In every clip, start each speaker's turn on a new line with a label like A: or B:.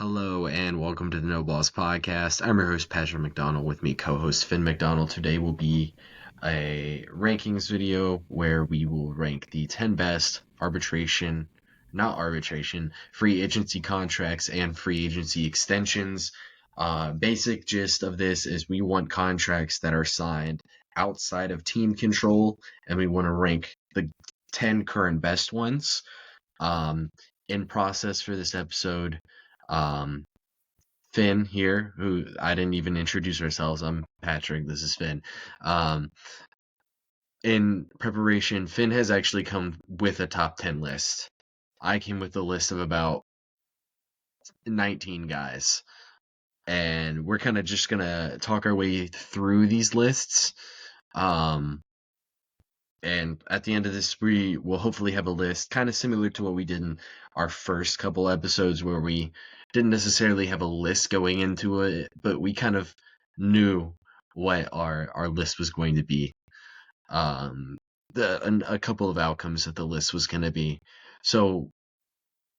A: Hello and welcome to the No Balls Podcast. I'm your host Patrick McDonald. With me, co-host Finn McDonald. Today will be a rankings video where we will rank the 10 best free agency contracts and free agency extensions. Basic gist of this is we want contracts that are signed outside of team control, and we want to rank the 10 current best ones. In process for this episode, Finn here, who I didn't even introduce ourselves. I'm Patrick. This is Finn. In preparation, Finn has actually come with a top 10 list. I came with a list of about 19 guys. And we're kind of just going to talk our way through these lists. And at the end of this, we will hopefully have a list kind of similar to what we did in our first couple episodes, where we didn't necessarily have a list going into it, but we kind of knew what our list was going to be. A couple of outcomes that the list was going to be. So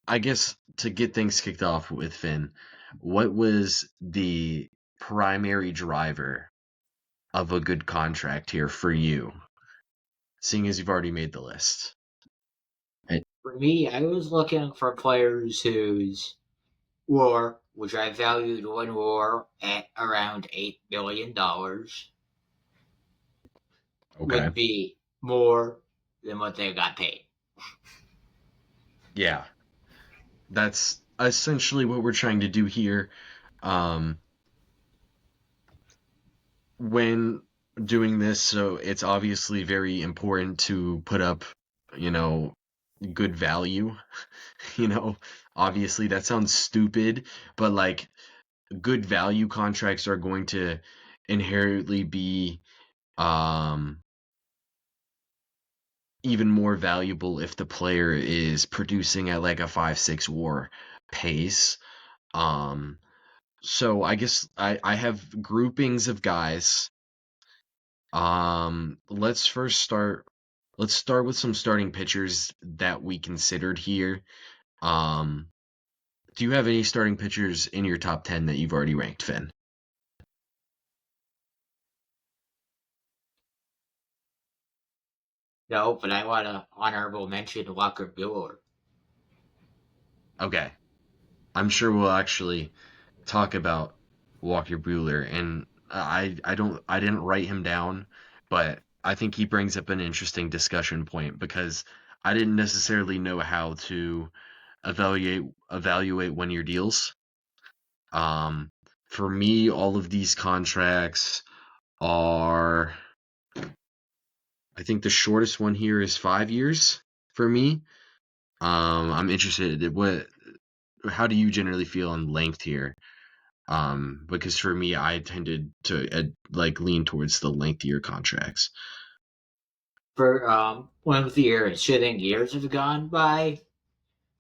A: I guess to get things kicked off with Finn, what was the primary driver of a good contract here for you, seeing as you've already made the list?
B: For me, I was looking for players whose WAR, which I valued one WAR at around $8 billion, would be more than what they got paid.
A: Yeah. That's essentially what we're trying to do here. When doing this, so it's obviously very important to put up, good value. Obviously that sounds stupid, but like good value contracts are going to inherently be even more valuable if the player is producing at like a 5-6 WAR pace. So I guess I have groupings of guys. Let's start with some starting pitchers that we considered here. Do you have any starting pitchers in your top 10 that you've already ranked, Finn?
B: No, but I want to honorable mention Walker Buehler.
A: Okay. I'm sure we'll actually talk about Walker Buehler, and I didn't write him down, but I think he brings up an interesting discussion point because I didn't necessarily know how to evaluate 1-year deals. For me, all of these contracts are, I think the shortest one here is 5 years for me. I'm interested in how do you generally feel on length here? Because for me, I tended to lean towards the lengthier contracts.
B: For one of the years have gone by,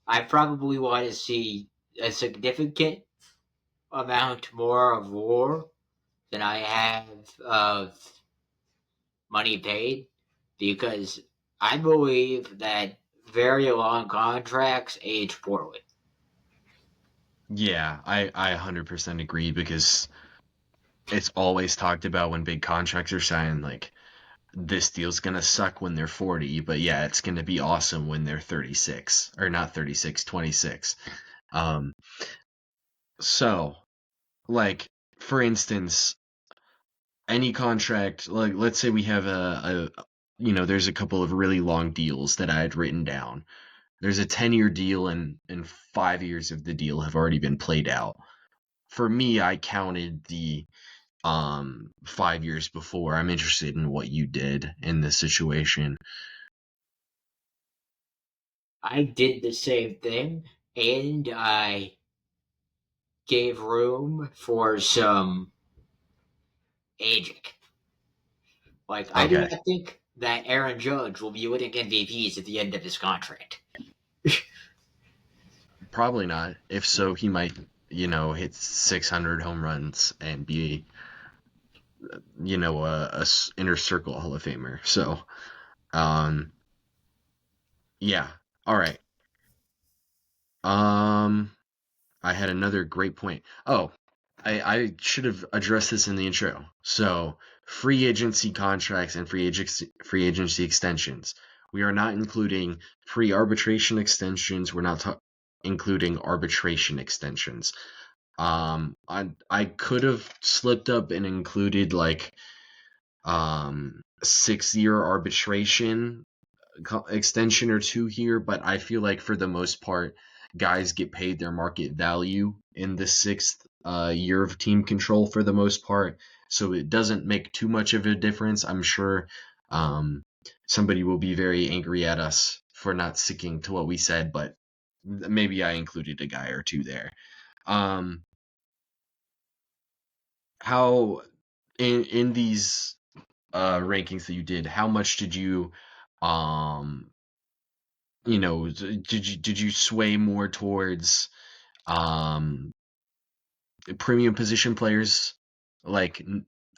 B: I probably want to see a significant amount more of WAR than I have of money paid, because I believe that very long contracts age poorly.
A: Yeah, I 100% agree, because it's always talked about when big contracts are signed, like, this deal's gonna suck when they're 40, but yeah, it's gonna be awesome when they're 36, or not 36, 26. So, like, for instance, any contract, like, let's say we have there's a couple of really long deals that I had written down. There's a 10-year deal, and 5 years of the deal have already been played out. For me, I counted the 5 years before. I'm interested in what you did in this situation.
B: I did the same thing, and I gave room for some aging. Like, I do
A: Okay.
B: not think that Aaron Judge will be winning MVPs at the end of his contract.
A: Probably not. If so, he might, hit 600 home runs and be, a inner circle Hall of Famer. So, yeah. All right. I had another great point. Oh, I should have addressed this in the intro. So, free agency contracts and free agency extensions. We are not including pre-arbitration extensions. We're not including arbitration extensions. I could have slipped up and included like 6-year arbitration extension or two here, but I feel like for the most part, guys get paid their market value in the sixth year of team control for the most part, so it doesn't make too much of a difference. I'm sure um, somebody will be very angry at us for not sticking to what we said, but maybe I included a guy or two there. Um, how in these rankings that you did, how much did you um did you sway more towards um premium position players, like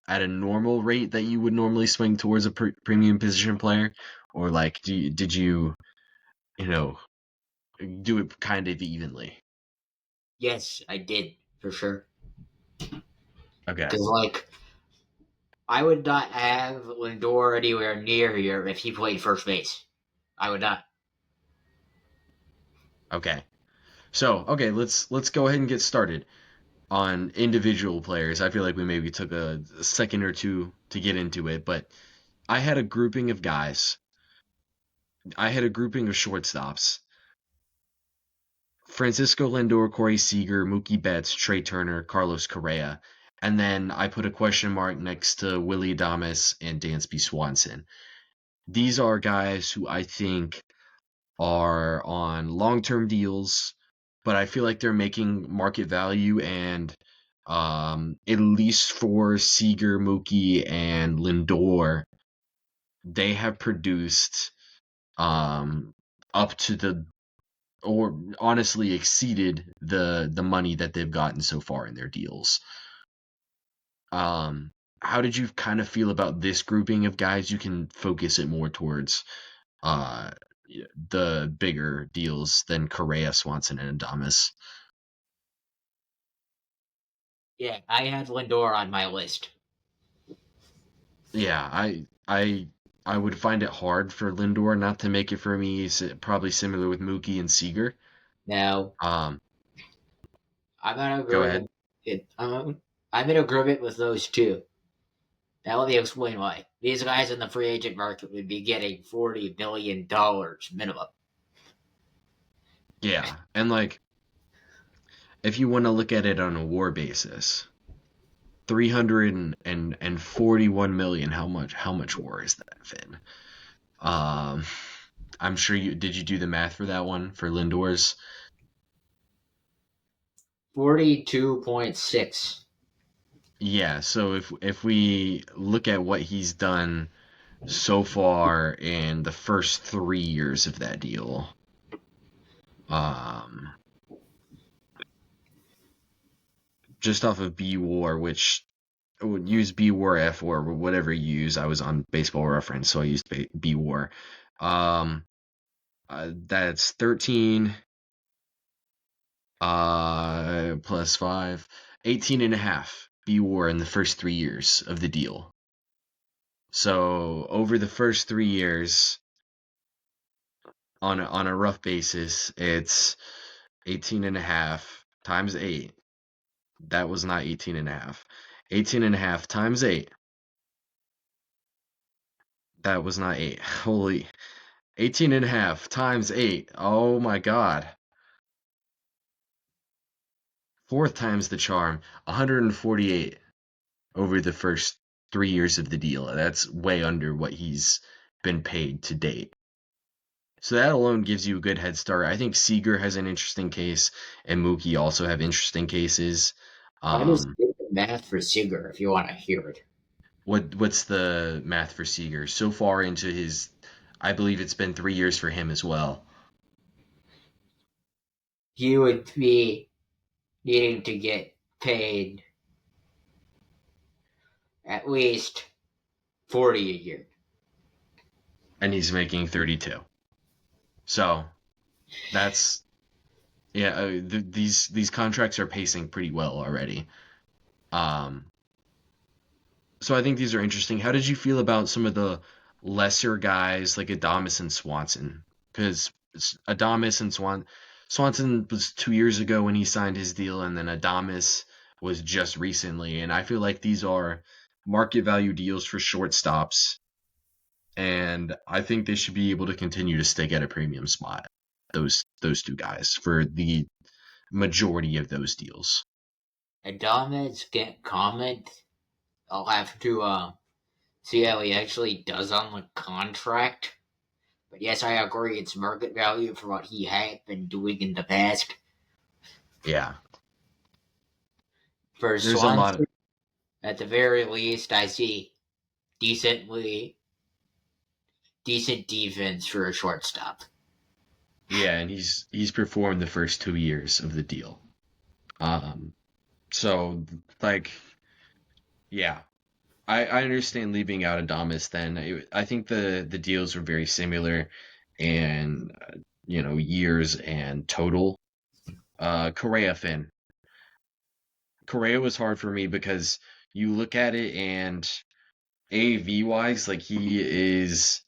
A: at a normal rate that you would normally swing towards a premium position player, or like did you you know do it kind of evenly?
B: Yes, I did for sure.
A: Okay.
B: Because like I would not have Lindor anywhere near here if he played first base. I would not.
A: Okay. So okay, let's go ahead and get started on individual players. I feel like we maybe took a second or two to get into it, but I had a grouping of guys. I had a grouping of shortstops: Francisco Lindor, Corey Seager, Mookie Betts, Trey Turner, Carlos Correa. And then I put a question mark next to Willie Adames and Dansby Swanson. These are guys who I think are on long-term deals, but I feel like they're making market value, and at least for Seager, Mookie, and Lindor, they have produced um, up to the or honestly exceeded the money that they've gotten so far in their deals. Um, how did you kind of feel about this grouping of guys? You can focus it more towards uh the bigger deals than Correa, Swanson, and Adames.
B: Yeah, I had Lindor on my list.
A: Yeah, I would find it hard for Lindor not to make it for me. Probably similar with Mookie and Seager.
B: Now,
A: Um,
B: I'm in
A: go ahead.
B: agreement. I'm in agreement with those two. Now let me explain why. These guys in the free agent market would be getting $40 million minimum.
A: Yeah, and like if you want to look at it on a WAR basis, 341 million. How much WAR is that, Finn? Um, I'm sure you did. You do the math for that one for Lindor's?
B: 42.6.
A: Yeah. So if we look at what he's done so far in the first 3 years of that deal, um, just off of B WAR, which I would use B WAR, F WAR, whatever you use. I was on Baseball Reference, so I used B WAR. Um, that's 13 plus 5, 18 and a half B WAR in the first 3 years of the deal. So over the first 3 years, on a rough basis, it's 18 and a half times 8. That was not 18 and a half. 18 and a half times 8. That was not 8. Holy. 18 and a half times 8. Oh my god. Fourth times the charm. 148 over the first 3 years of the deal. That's way under what he's been paid to date. So that alone gives you a good head start. I think Seager has an interesting case, and Mookie also have interesting cases.
B: I just
A: Um,
B: did the math for Seager if you want to hear it.
A: what's the math for Seager so far into his? I believe it's been 3 years for him as well.
B: He would be needing to get paid at least 40 a year.
A: And he's making 32. So that's Yeah, these contracts are pacing pretty well already. Um, so I think these are interesting. How did you feel about some of the lesser guys like Adamas and Swanson? Because Adamas and Swanson was 2 years ago when he signed his deal, and then Adamas was just recently. And I feel like these are market value deals for shortstops, and I think they should be able to continue to stay at a premium spot. Those two guys for the majority of those deals.
B: Adames can't comment. I'll have to see how he actually does on the contract. But yes, I agree. It's market value for what he had been doing in the past.
A: Yeah,
B: For
A: there's a lot of
B: Swanson, at the very least, I see decently decent defense for a shortstop.
A: yeah, and he's performed the first 2 years of the deal. Um, so like, yeah, I understand leaving out Adamas. Then I think the deals were very similar, and years and total. Correa Finn. Correa was hard for me because you look at it and AV wise, like he is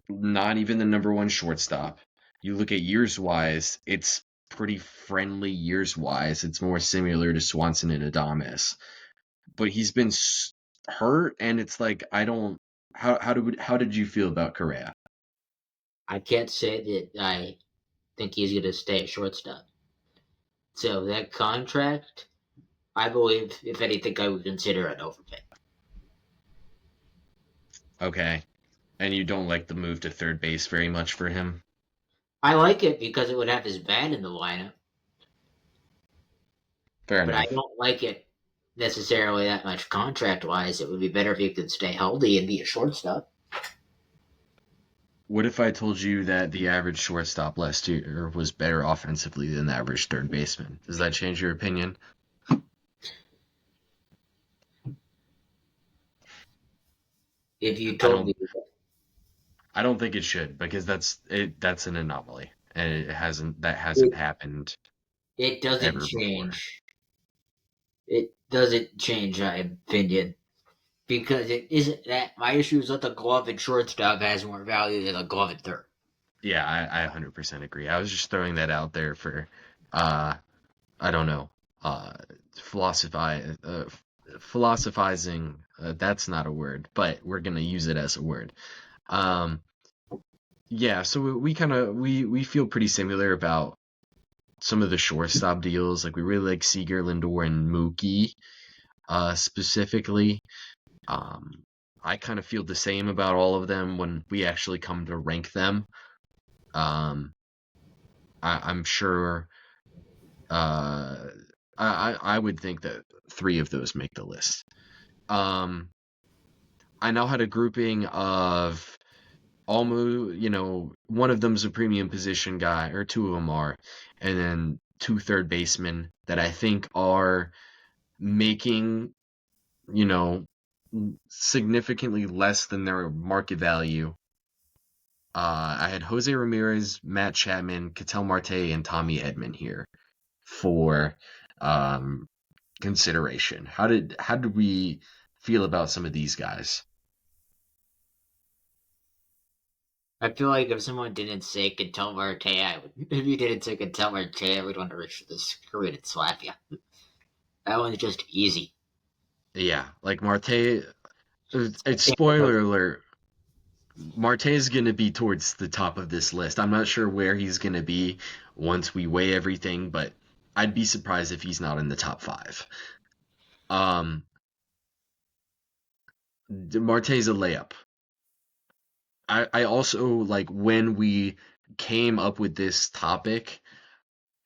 A: not even the number one shortstop. You look at years wise, it's pretty friendly years wise. It's more similar to Swanson and Adames, but he's been hurt, and it's like I don't. How did you feel about Correa?
B: I can't say that I think he's going to stay at shortstop. So that contract, I believe, if anything, I would consider an overpay.
A: Okay, and you don't like the move to third base very much for him.
B: I like it because it would have his bat in the lineup,
A: Fair
B: but I
A: enough.
B: don't like it necessarily that much contract wise. It would be better if he could stay healthy and be a shortstop.
A: What if I told you that the average shortstop last year was better offensively than the average third baseman? Does that change your opinion?
B: If you
A: I
B: told
A: don't
B: me
A: I don't think it should because that's an anomaly and that hasn't
B: it,
A: happened
B: it doesn't
A: ever before.
B: change, it doesn't change my opinion because it isn't that my issue is that the glove at shortstop has more value than the glove at third.
A: Yeah, I 100% agree. I was just throwing that out there for uh I don't know, uh philosophizing, that's not a word, but we're going to use it as a word. Um yeah, so we kind of we feel pretty similar about some of the shortstop deals. Like we really like Seager, Lindor, and Mookie specifically. Um, I kind of feel the same about all of them when we actually come to rank them. Um, I'm sure. Uh, I would think that three of those make the list. Um, I now had a grouping of almost, one of them's a premium position guy, or two of them are, and then two third basemen that I think are making, you know, significantly less than their market value. I had Jose Ramirez, Matt Chapman, Ketel Marte, and Tommy Edman here for um, consideration. How did we feel about some of these guys?
B: I feel like if someone didn't say Cantel Marte, I would. If you didn't say Cantel Marte, I would want to reach for the screw it and slap you. That one's just easy.
A: Yeah, like Marte. It's spoiler alert. Marte is going to be towards the top of this list. I'm not sure where he's going to be once we weigh everything, but I'd be surprised if he's not in the top five. Um, Marte's a layup. I also like when we came up with this topic,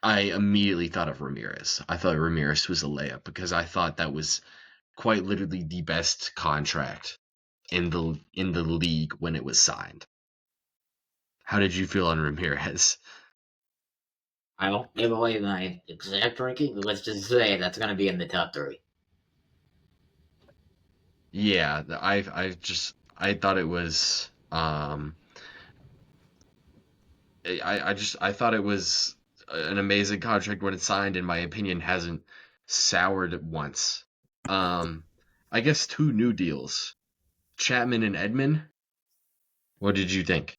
A: I immediately thought of Ramirez. I thought Ramirez was a layup because I thought that was quite literally the best contract in the league when it was signed. How did you feel on Ramirez?
B: I won't give away my exact ranking, but let's just say that's going to be in the top three.
A: Yeah, I thought it was I thought it was an amazing contract when it's signed. In my opinion, hasn't soured once. Um, I guess two new deals, Chapman and Edman. What did you think?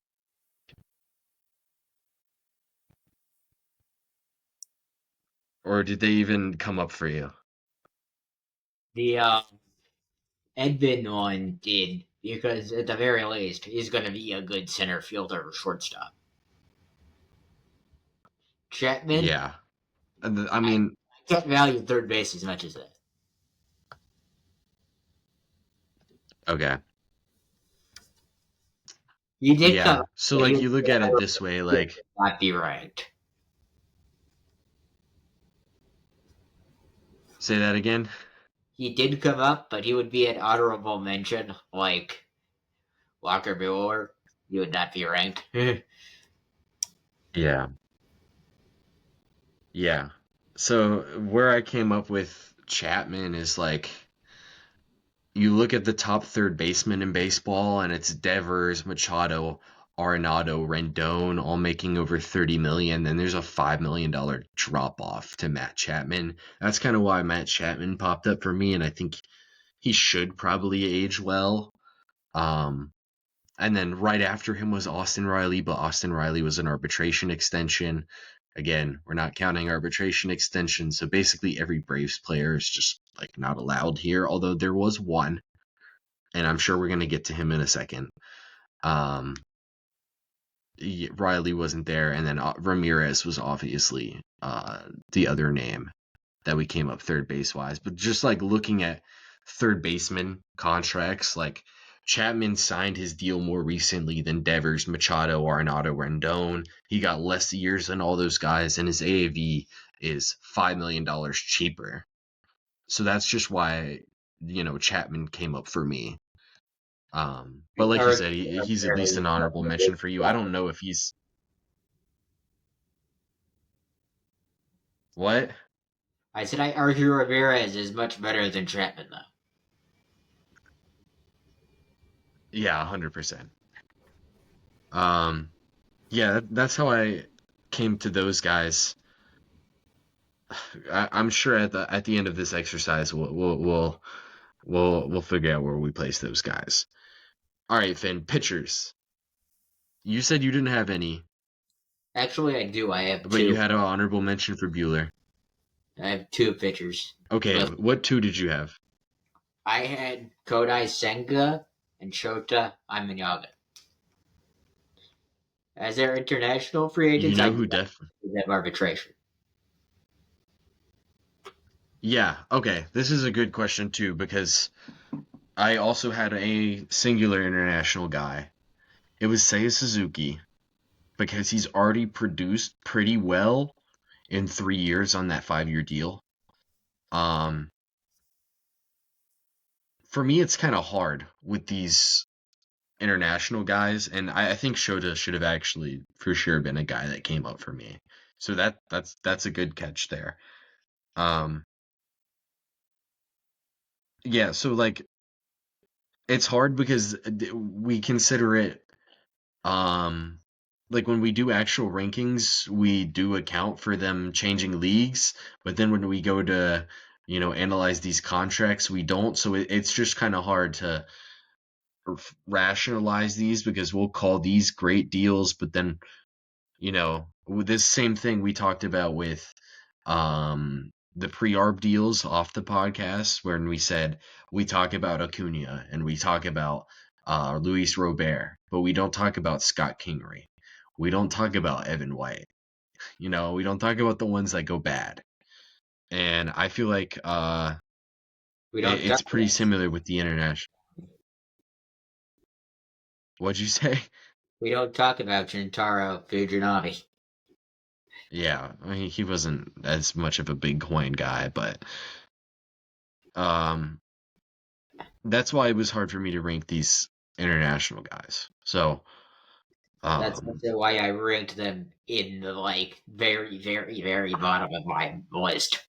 A: Or did they even come up for you?
B: The Edvin one did because at the very least he's going to be a good center fielder or shortstop. Chapman,
A: Yeah. I
B: I
A: mean,
B: can't value third base as much as that.
A: okay.
B: He did come,
A: Yeah. So
B: but he
A: like
B: would
A: you look at it this way, like
B: not be ranked.
A: say that again.
B: He did come up, but he would be an honorable mention, like Walker Buehler. He would not be ranked.
A: Yeah. Yeah. So where I came up with Chapman is like you look at the top third baseman in baseball, and it's Devers, Machado, Arenado, Rendon, all making over 30 million. Then there's a $5 million drop off to Matt Chapman. That's kind of why Matt Chapman popped up for me, and I think he should probably age well. Um, and then right after him was Austin Riley, but Austin Riley was an arbitration extension. Again, we're not counting arbitration extensions, so basically every Braves player is just like not allowed here. Although there was one, and I'm sure we're gonna get to him in a second. Um, Riley wasn't there, and then Ramirez was obviously the other name that we came up third base wise. But just like looking at third baseman contracts, like Chapman signed his deal more recently than Devers, Machado, Arenado, Rendon. He got less years than all those guys, and his AAV is $5 million cheaper. So that's just why Chapman came up for me. But like you
B: Eric
A: said, he's at least an honorable mention for you. I don't know if he's what.
B: I said I argue Ramirez is much better than Chapman, though.
A: Yeah, 100%. Um, yeah, that's how I came to those guys. I'm sure at the end of this exercise, we'll figure out where we place those guys. All right, Finn. Pitchers. You said you didn't have any,
B: Actually, I do.
A: but you had an honorable mention for Bueller.
B: I have two pitchers.
A: Okay,
B: List.
A: what two did you have?
B: I had Kodai Senga and Shota Imanaga. As their international free
A: You
B: agents,
A: know
B: I do
A: who
B: not
A: def?
B: have arbitration.
A: Yeah. Okay, this is a good question too because I also had a singular international guy. It was Seiya Suzuki because he's already produced pretty well in 3 years on that 5 year deal. Um, for me, it's kind of hard with these international guys, and I think Shota should have actually for sure been a guy that came up for me. So that's a good catch there. Um, yeah, so like it's hard because we consider it um like when we do actual rankings, we do account for them changing leagues, but then when we go to analyze these contracts, we don't. So it's just kind of hard to rationalize these because we'll call these great deals, but then with this same thing we talked about with the pre-arb deals off the podcast when we said we talk about Acuna and we talk about Luis Robert, but we don't talk about Scott Kingery. We don't talk about Evan White. We don't talk about the ones that go bad. And I feel like
B: We don't talk
A: it's pretty similar with the international. What'd you say?
B: we don't talk about Shintaro Fujinami.
A: Yeah, I mean, he wasn't as much of a big coin guy, but um, that's why it was hard for me to rank these international guys. So,
B: That's
A: um,
B: also why I ranked them in the very, very, very bottom of my list.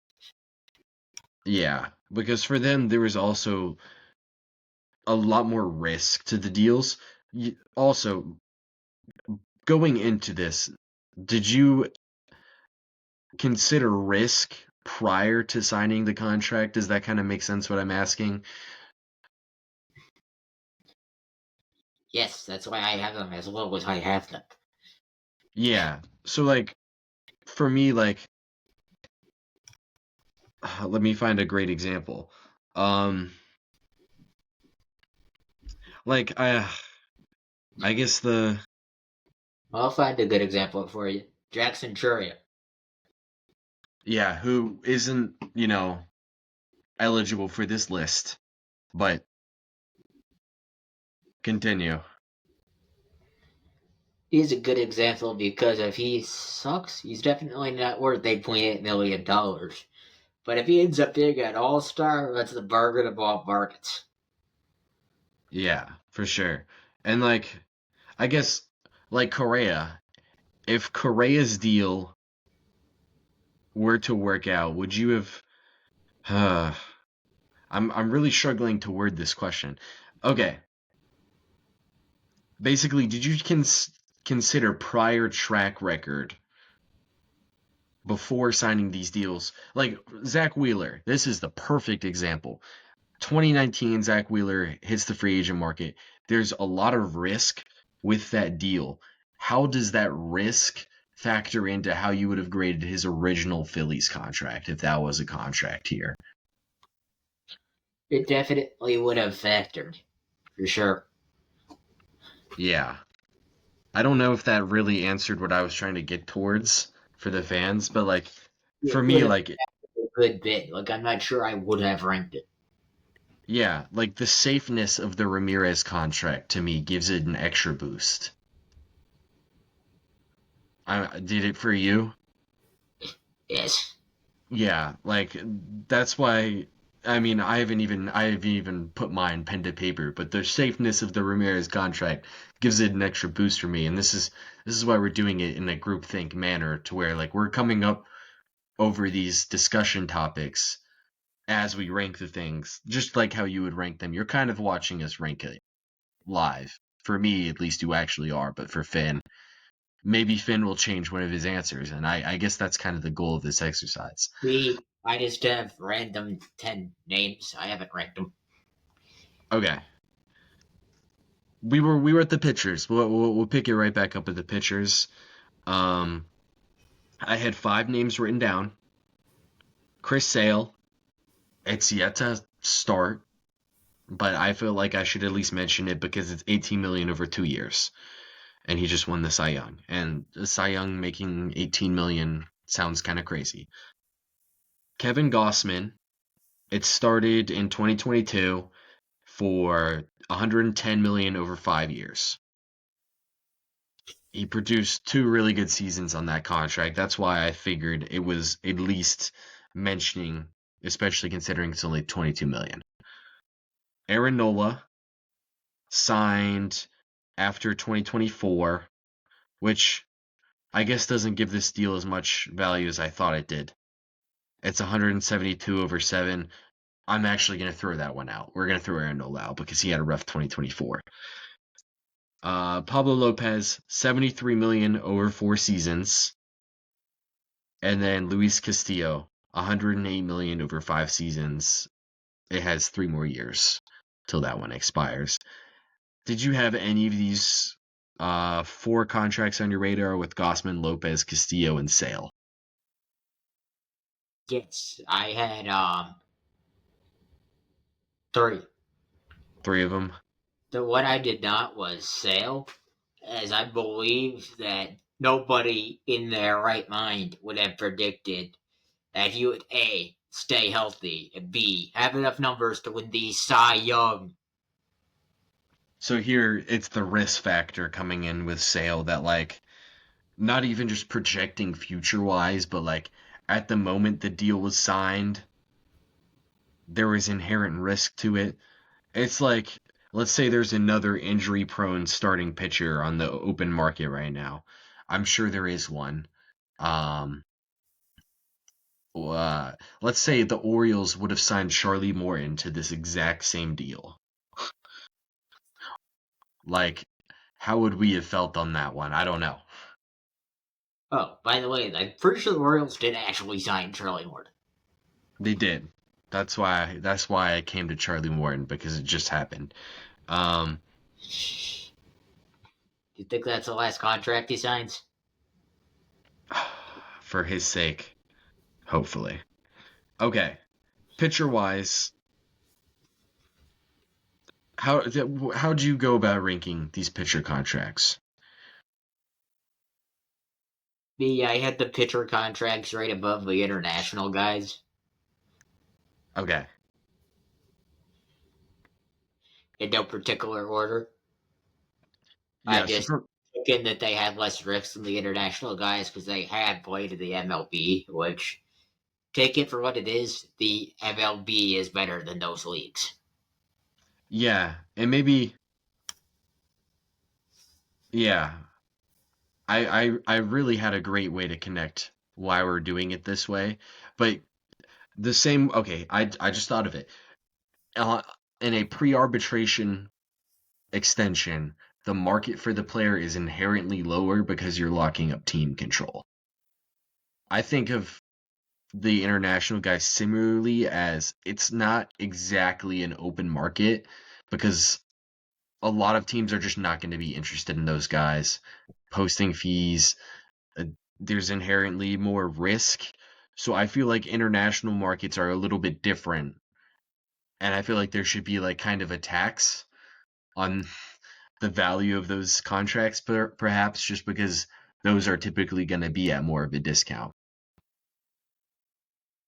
A: yeah, because for them there was also a lot more risk to the deals. Also, going into this, did you consider risk prior to signing the contract? Does that kind of make sense what I'm asking?
B: Yes, that's why I have them as low as I have them.
A: Yeah. So like for me, like let me find a great example. Um, like I guess the
B: I'll find a good example for you. Jackson Churia.
A: yeah, who isn't, eligible for this list, but continue.
B: He's a good example because if he sucks, he's definitely not worth $8.8 million. But if he ends up being an all-star, that's the bargain of all bargains.
A: Yeah, for sure. And like I guess like Correa, if Correa's deal were to work out, would you have I'm really struggling to word this question. Okay, basically, did you consider prior track record before signing these deals? Like Zach Wheeler, this is the perfect example. 2019, Zach Wheeler hits the free agent market. There's a lot of risk with that deal. How does that risk factor into how you would have graded his original Phillies contract if that was a contract here?
B: It definitely would have factored, for sure.
A: Yeah. I don't know if that really answered what I was trying to get towards for the fans, but like for
B: It
A: me,
B: would have
A: like
B: factored a good bit. Like, I'm not sure I would have ranked it.
A: yeah, like the safeness of the Ramirez contract to me gives it an extra boost. I did it for you.
B: Yes.
A: Yeah, like that's why I mean I haven't even put mine pen to paper, but the safeness of the Ramirez contract gives it an extra boost for me, and this is why we're doing it in a groupthink manner to where like we're coming up over these discussion topics as we rank the things, just like how you would rank them. You're kind of watching us rank it live. For me, at least, you actually are, but for Finn, maybe Finn will change one of his answers, and I guess that's kind of the goal of this exercise.
B: I just have random 10 names. I haven't ranked them.
A: Okay, we were at the pitchers. We'll pick it right back up at the pitchers. Um, I had five names written down. Chris Sale. It's yet to start, but I feel like I should at least mention it because it's 18 million over 2 years, and he just won the Cy Young. And the Cy Young making 18 million sounds kind of crazy. Kevin Gossman. It started in 2022 for 110 million over 5 years. He produced two really good seasons on that contract. That's why I figured it was at least mentioning, especially considering it's only 22 million. Aaron Nola signed after 2024, which I guess doesn't give this deal as much value as I thought it did. It's 172 over 7. I'm actually going to throw that one out. We're going to throw Aaron Nola out because he had a rough 2024. Pablo Lopez, 73 million over 4 seasons. And then Luis Castillo, 108 million over 5 seasons. It has 3 more years till that one expires. Did you have any of these four contracts on your radar with Gossman, Lopez, Castillo, and Sale?
B: Yes, I had three.
A: Three of them.
B: The what I did not was Sale, as I believe that nobody in their right mind would have predicted that he would A, stay healthy, and B, have enough numbers to win the Cy Young.
A: So here it's the risk factor coming in with Sale that like not even just projecting future wise, but like at the moment the deal was signed, there was inherent risk to it. It's like, let's say there's another injury prone starting pitcher on the open market right now. I'm sure there is one. Um, uh, let's say the Orioles would have signed Charlie Morton to this exact same deal. Like, how would we have felt on that one? I don't know.
B: Oh, by the way, I'm pretty sure the Royals did actually sign Charlie Ward.
A: They did. That's why I came to Charlie Morton because it just happened. Um,
B: Do you think that's the last contract he signs?
A: for his sake, hopefully. Okay, pitcher wise, how do you go about ranking these pitcher contracts?
B: Me, I had the pitcher contracts right above the international guys
A: Okay,
B: in no particular order. I
A: yeah. So
B: just took in that they had less risks than the international guys because they had played in the MLB, which, take it for what it is, the MLB is better than those leagues.
A: yeah, and maybe yeah. I really had a great way to connect why we're doing it this way, but the same. Okay, I just thought of it. Uh, in a pre-arbitration extension, the market for the player is inherently lower because you're locking up team control. I think of the international guys similarly as it's not exactly an open market because a lot of teams are just not going to be interested in those guys. Posting fees, uh, there's inherently more risk. So I feel like international markets are a little bit different. And I feel like there should be like kind of a tax on the value of those contracts, perhaps just because those are typically going to be at more of a discount.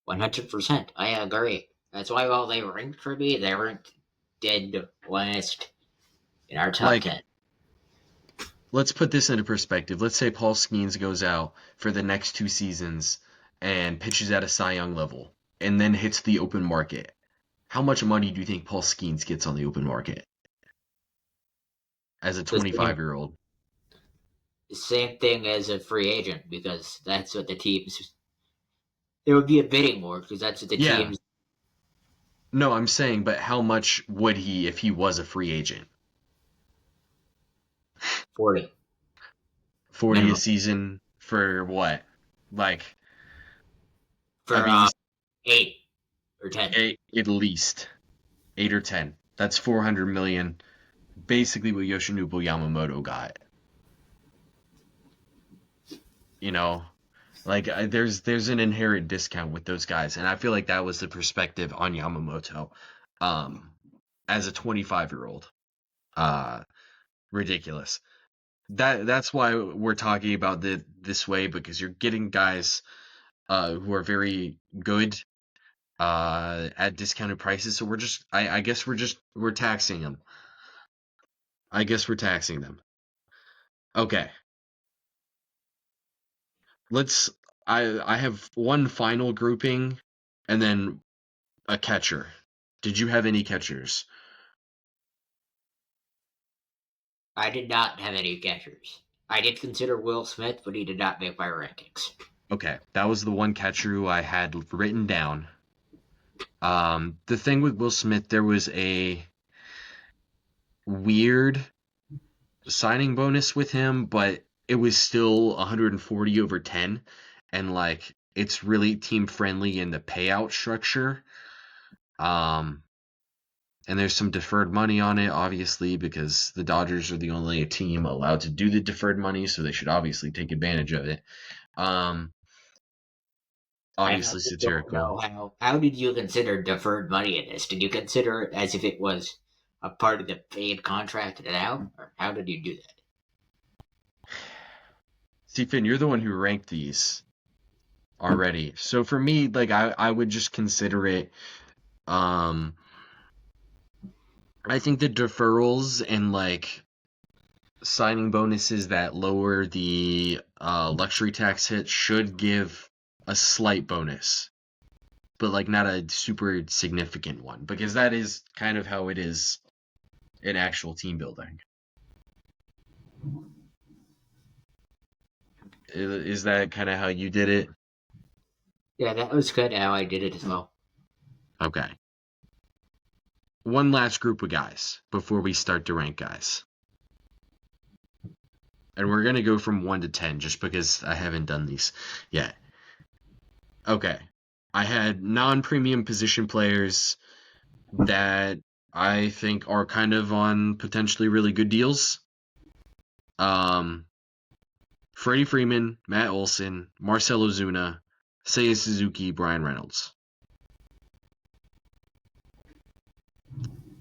B: 100%. I agree. That's why while they ranked for me, they weren't dead last in our top
A: Like,
B: 10.
A: let's put this into perspective. Let's say Paul Skeens goes out for the next 2 seasons and pitches at a Cy Young level and then hits the open market. How much money do you think Paul Skeens gets on the open market as a
B: The same,
A: 25-year-old?
B: same thing as a free agent because that's what the teams. It would be a bidding war because that's what the
A: Yeah.
B: teams.
A: No, I'm saying, but how much would he if he was a free agent?
B: 40
A: 40 a
B: minimum
A: season for what? Like, I
B: for
A: mean,
B: 8 or 10.
A: at least 8 or 10. That's 400 million. Basically, what Yoshinobu Yamamoto got. You know, like there's an inherent discount with those guys, and I feel like that was the perspective on Yamamoto, um, as a 25-year-old. Uh, ridiculous. That's why we're talking about this way because you're getting guys who are very good at discounted prices. So I guess we're taxing them. I guess we're taxing them. Okay, let's. I have one final grouping, and then a catcher. Did you have any catchers?
B: I did not have any catchers. I did consider Will Smith, but he did not make my rankings.
A: Okay, that was the one catcher who I had written down. The thing with Will Smith, there was a weird signing bonus with him, but it was still 140 over 10, and like it's really team friendly in the payout structure. Um, and there's some deferred money on it, obviously, because the Dodgers are the only team allowed to do the deferred money, so they should obviously take advantage of it. Um,
B: I
A: obviously
B: honestly don't
A: satirical.
B: know how did you consider deferred money in this? Did you consider it as if it was a part of the paid contract now, or how did you do that?
A: See, Finn, you're the one who ranked these already. So for me, like I would just consider it. Um, I think the deferrals and like signing bonuses that lower the luxury tax hit should give a slight bonus, but like not a super significant one, because that is kind of how it is in actual team building. Is that kind of how you did it?
B: Yeah, that was good how I did it as well.
A: Okay. One last group of guys before we start to rank guys. And we're gonna go from 1 to 10 just because I haven't done these yet. Okay. I had non-premium position players that I think are kind of on potentially really good deals. Um, Freddie Freeman, Matt Olson, Marcell Ozuna, Seiya Suzuki, Brian Reynolds.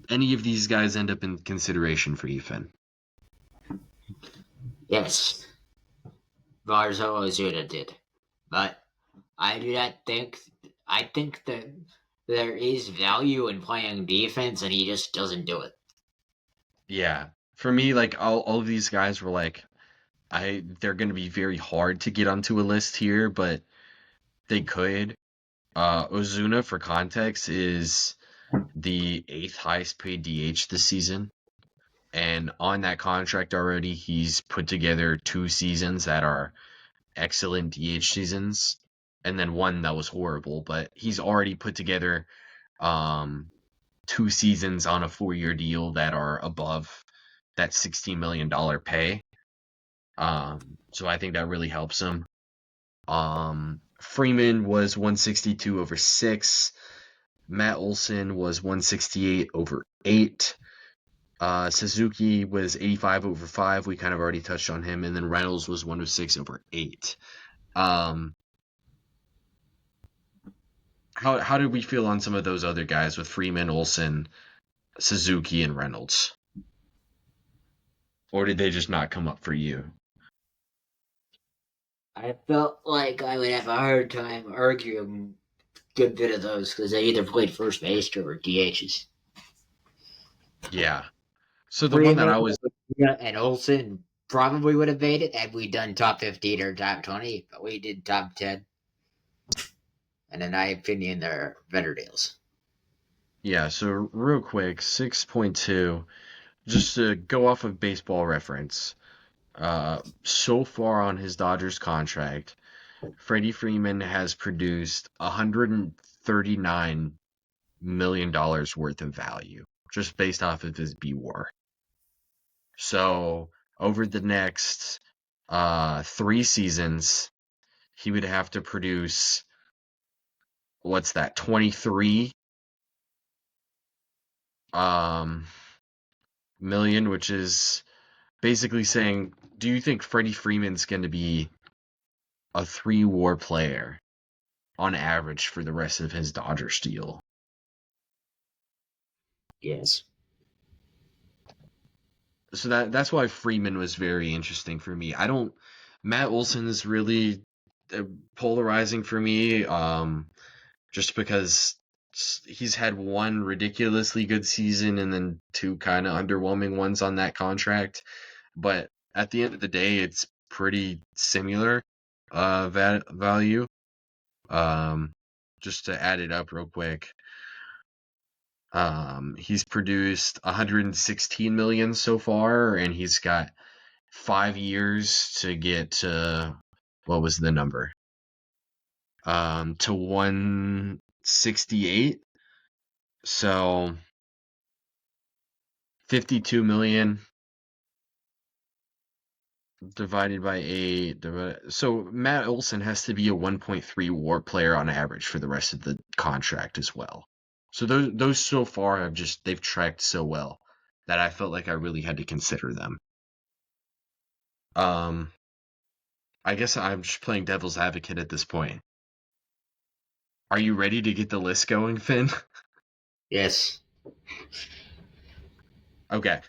A: Any of these guys end up in consideration for you, Finn?
B: Yes, Marzo Ozuna did. But I do not think. I think that there is value in playing defense, and he just doesn't do it.
A: Yeah. For me, like all of these guys were like they're gonna be very hard to get onto a list here, but they could. Ozuna, for context, is the eighth highest paid DH this season. And on that contract already, he's put together 2 seasons that are excellent DH seasons, and then one that was horrible. But he's already put together um, 2 seasons on a 4-year deal that are above that $16 million pay. So I think that really helps him. Freeman was 162 over 6. Matt Olson was 168 over 8. Suzuki was 85 over 5. We kind of already touched on him. And then Reynolds was 106 over 8. Um, how did we feel on some of those other guys with Freeman, Olson, Suzuki, and Reynolds? Or did they just not come up for you?
B: I felt like I would have a hard time arguing a good bit of those because they either played first base or DHs.
A: Yeah. So the one that
B: Freeman
A: I was,
B: and Olson probably would have made it had we done top 15 or top 20, but we did top 10. And in my opinion, they're better deals.
A: yeah, so real quick, 6.2, just to go off of baseball reference. So far on his Dodgers contract, Freddie Freeman has produced $139 million worth of value just based off of his B WAR. So over the next 3 seasons, he would have to produce what's that, 23 um, million, which is basically saying, do you think Freddie Freeman's going to be a 3 WAR player on average for the rest of his Dodgers deal?
B: Yes.
A: So that's why Freeman was very interesting for me. I don't. Matt Olson is really uh, polarizing for me, just because he's had one ridiculously good season and then two kind of underwhelming ones on that contract. But at the end of the day, it's pretty similar value. Um, just to add it up real quick, he's produced 116 million so far, and he's got 5 years to get to what was the number? To 168. So 52 million divided by 8. So Matt Olson has to be a 1.3 WAR player on average for the rest of the contract as well. So those so far have just they've tracked so well that I felt like I really had to consider them. Um, I guess I'm just playing devil's advocate at this point. Are you ready to get the list going, Finn?
B: Yes.
A: Okay.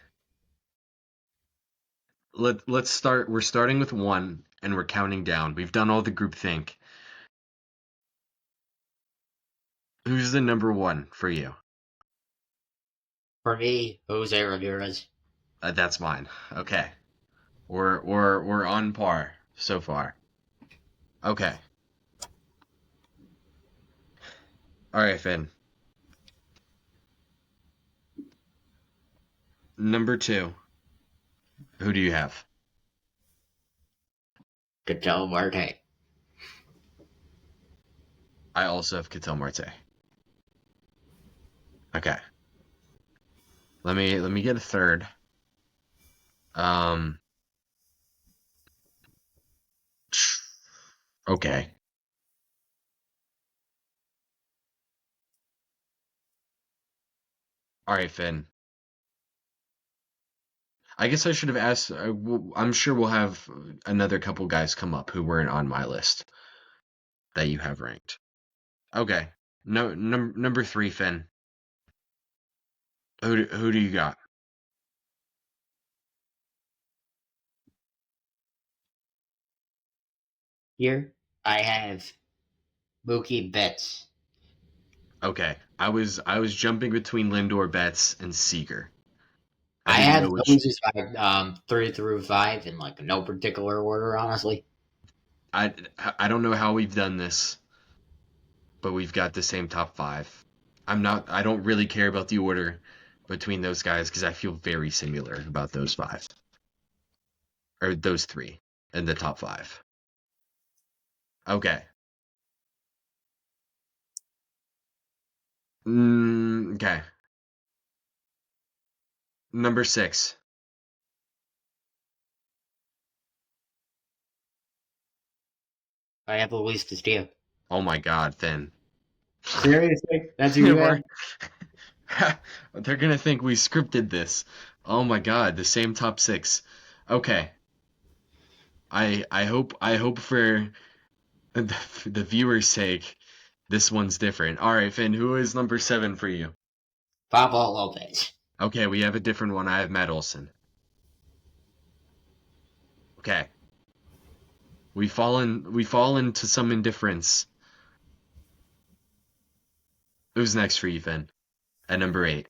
A: Let's start. We're starting with 1 and we're counting down. We've done all the group think. Who's the number 1 for you?
B: For me, Jose Ramirez.
A: That's mine. Okay. We're on par so far. Okay. All right, Finn. Number 2. Who do you have?
B: Ketel Marte.
A: I also have Ketel Marte. Okay. Let me get a third. Um Okay. All right, Finn. I guess I should have asked. I'm sure we'll have another couple guys come up who weren't on my list that you have ranked. Okay. No, number three, Finn. Who do you got?
B: Here, I have Mookie Betts.
A: Okay. I was jumping between Lindor, Betts, and Seager. I
B: I
A: didn't know
B: have
A: which.
B: those as my 3 through 5 in like no particular order, honestly.
A: I I don't know how we've done this, but we've got the same top five. I don't really care about the order between those guys because I feel very similar about those five or those three in the top five. Okay. Okay. Number six.
B: I have Luis Castillo.
A: Oh my God, Finn.
B: Seriously, that's who you have?
A: We're they're gonna think we scripted this. Oh my God, the same top six. Okay. I hope for the viewer's sake, this one's different. All right, Finn, who is number seven for you?
B: Pablo Lopez.
A: Okay, we have a different one. I have Matt Olson. Okay, we fall into some indifference. Who's next for you, Finn? At number eight.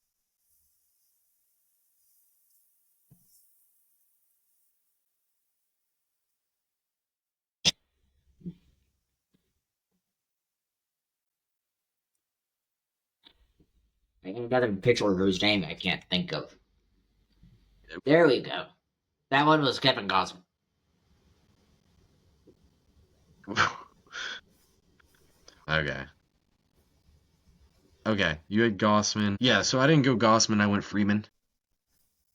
B: I got another pitcher whose name I can't think of. There we go. That one was Kevin Gausman.
A: Okay. Okay, you had Gossman. Yeah, so I didn't go Gossman. I went Freeman.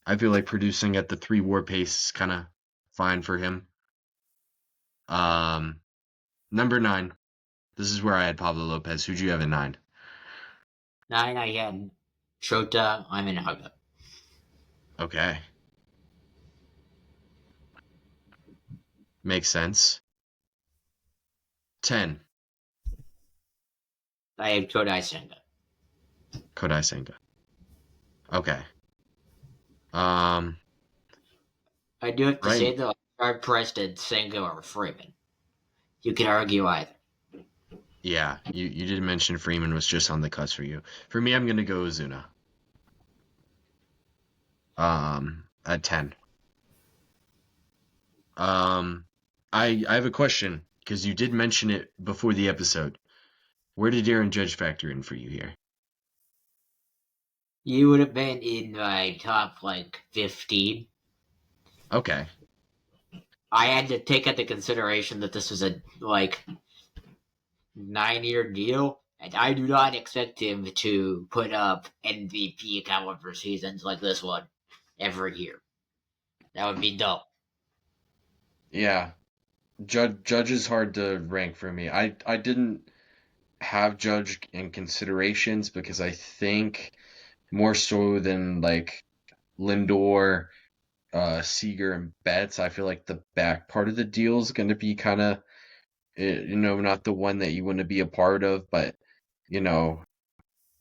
A: I feel like producing at the 3 WAR pace is kind of fine for him. Um, Number nine. This is where I had Pablo Lopez. Who'd you have at nine?
B: 9, I had Shota Imanaga.
A: Okay, makes sense. 10.
B: I had Kodai Senga.
A: Kodai Senga. Okay. Um,
B: I do have to
A: right.
B: say, though, I'm hard pressed at Senga or Freeman. You can argue either.
A: Yeah, you did mention Freeman was just on the cuts for you. For me, I'm gonna go Ozuna. At 10. Um, I have a question because you did mention it before the episode. Where did Aaron Judge factor in for you here?
B: You would have been in my top, like, 15.
A: Okay.
B: I had to take into consideration that this was a, like, 9-year deal, and I do not expect him to put up MVP caliber seasons like this one every year. That would be dumb.
A: Yeah. Judge is hard to rank for me. I didn't have Judge in considerations because I think more so than like Lindor, Seager, and Betts, I feel like the back part of the deal is going to be kind of, not the one that you want to be a part of. But, you know,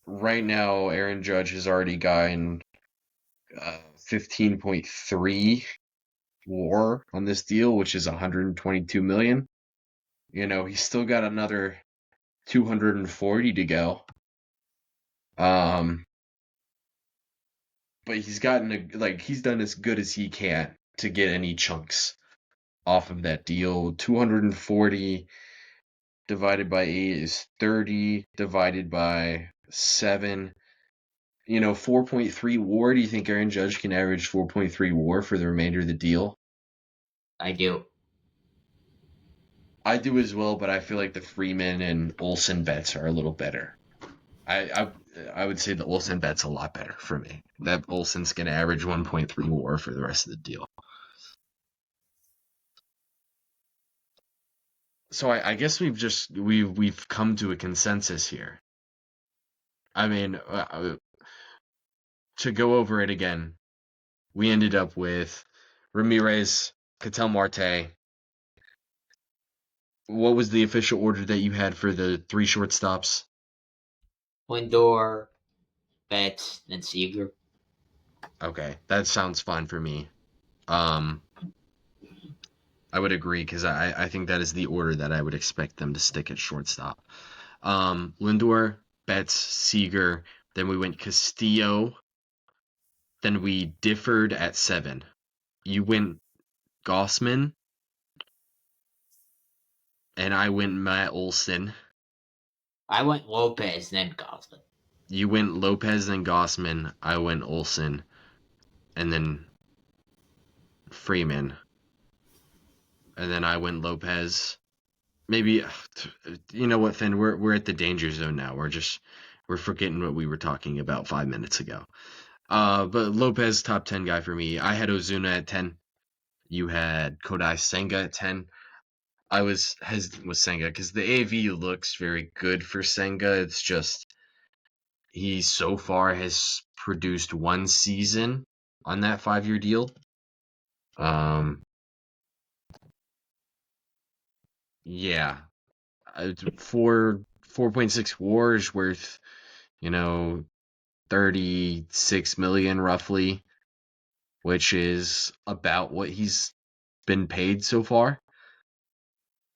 A: right now, Aaron Judge has already gotten 15.3 WAR on this deal, which is 122 million. He's still got another 240 to go. Um, but he's done as good as he can to get any chunks off of that deal. 240 divided by 8 is 30 divided by 7. 4.3 WAR. Do you think Aaron Judge can average 4.3 WAR for the remainder of the deal?
B: I do.
A: I do as well, but I feel like the Freeman and Olsen bets are a little better. I I would say the Olsen bet's a lot better for me. That Olsen's going to average 1.3 WAR for the rest of the deal. So I guess we've come to a consensus here. I mean, to go over it again, we ended up with Ramirez, Ketel Marte. What was the official order that you had for the three shortstops?
B: Lindor, Betts, and Seager.
A: Okay, that sounds fine for me. Um, I would agree because I think that is the order that I would expect them to stick at shortstop. Lindor, Betts, Seager. Then we went Castillo. Then we differed at 7. You went Gossman, and I went Matt Olson.
B: I went Lopez, then Gosling.
A: You went Lopez and Gossman. I went Olson, and then Freeman, and then I went Lopez. Maybe you know what, Finn? We're at the danger zone now. We're forgetting what we were talking about 5 minutes ago. But Lopez top 10 guy for me. I had Ozuna at 10. You had Kodai Senga at 10. I was hesitant with Senga because the AV looks very good for Senga. It's just he so far has produced one season on that 5-year deal. Um, yeah, 4.6 WAR is worth, you know, 36 million roughly, which is about what he's been paid so far.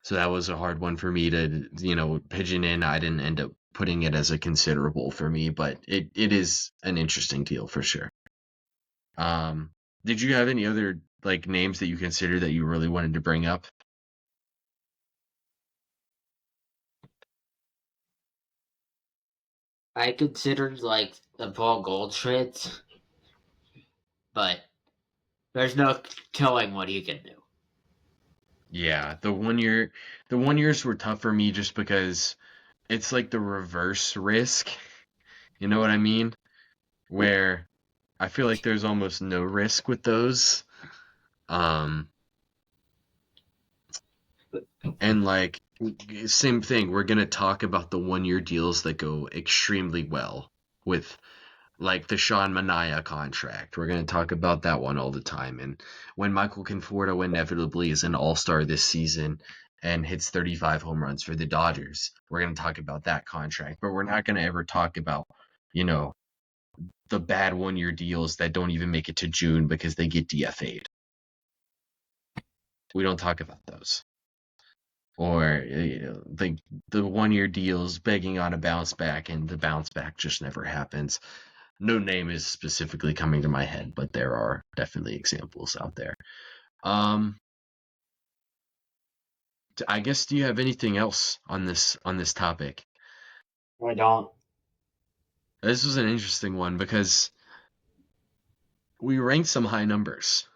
A: So that was a hard one for me to, pigeon in. I didn't end up putting it as a considerable for me, but it is an interesting deal for sure. Um, did you have any other like names that you consider that you really wanted to bring up?
B: I considered like the Paul Goldschmidt, but there's no telling what he can do.
A: Yeah, the 1 years were tough for me just because it's like the reverse risk. You know what I mean? Where I feel like there's almost no risk with those. Um, and like same thing, we're gonna talk about the 1 year deals that go extremely well with like the Sean Manaea contract. We're going to talk about that one all the time. And when Michael Conforto inevitably is an all-star this season and hits 35 home runs for the Dodgers, we're going to talk about that contract. But we're not going to ever talk about, you know, the bad 1 year deals that don't even make it to June because they get DFA'd. We don't talk about those. Or the 1 year deals begging on a bounce back and the bounce back just never happens. No name is specifically coming to my head, but there are definitely examples out there. I guess, do you have anything else on this topic?
B: I don't.
A: This was an interesting one because we ranked some high numbers,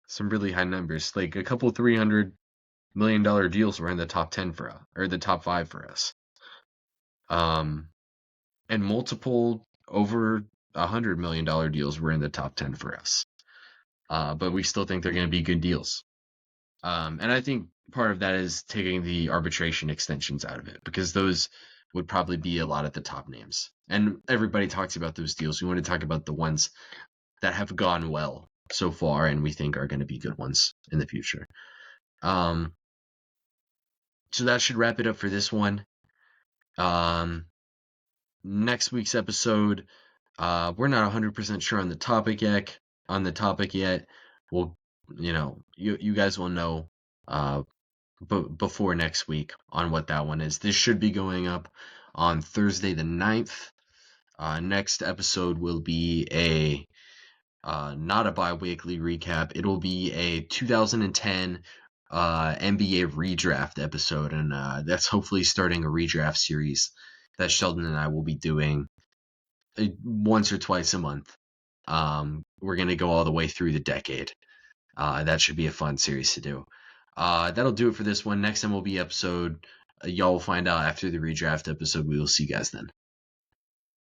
A: some really high numbers. Like a couple $300 million deals were in the top 10 for us, or the top 5 for us. And multiple over $100 million deals were in the top 10 for us. But we still think they're going to be good deals. And I think part of that is taking the arbitration extensions out of it because those would probably be a lot of the top names. And everybody talks about those deals. We want to talk about the ones that have gone well so far and we think are going to be good ones in the future. So that should wrap it up for this one. Next week's episode, we're not 100% sure on the topic yet. We'll, you guys will know before next week on what that one is. This should be going up on Thursday the 9th. Next episode will be a not a bi-weekly recap. It'll be a 2010 NBA redraft episode, and that's hopefully starting a redraft series that Sheldon and I will be doing once or twice a month. We're going to go all the way through the decade. That should be a fun series to do. That'll do it for this one. Next time will be episode. Y'all will find out after the redraft episode. We will see you guys then.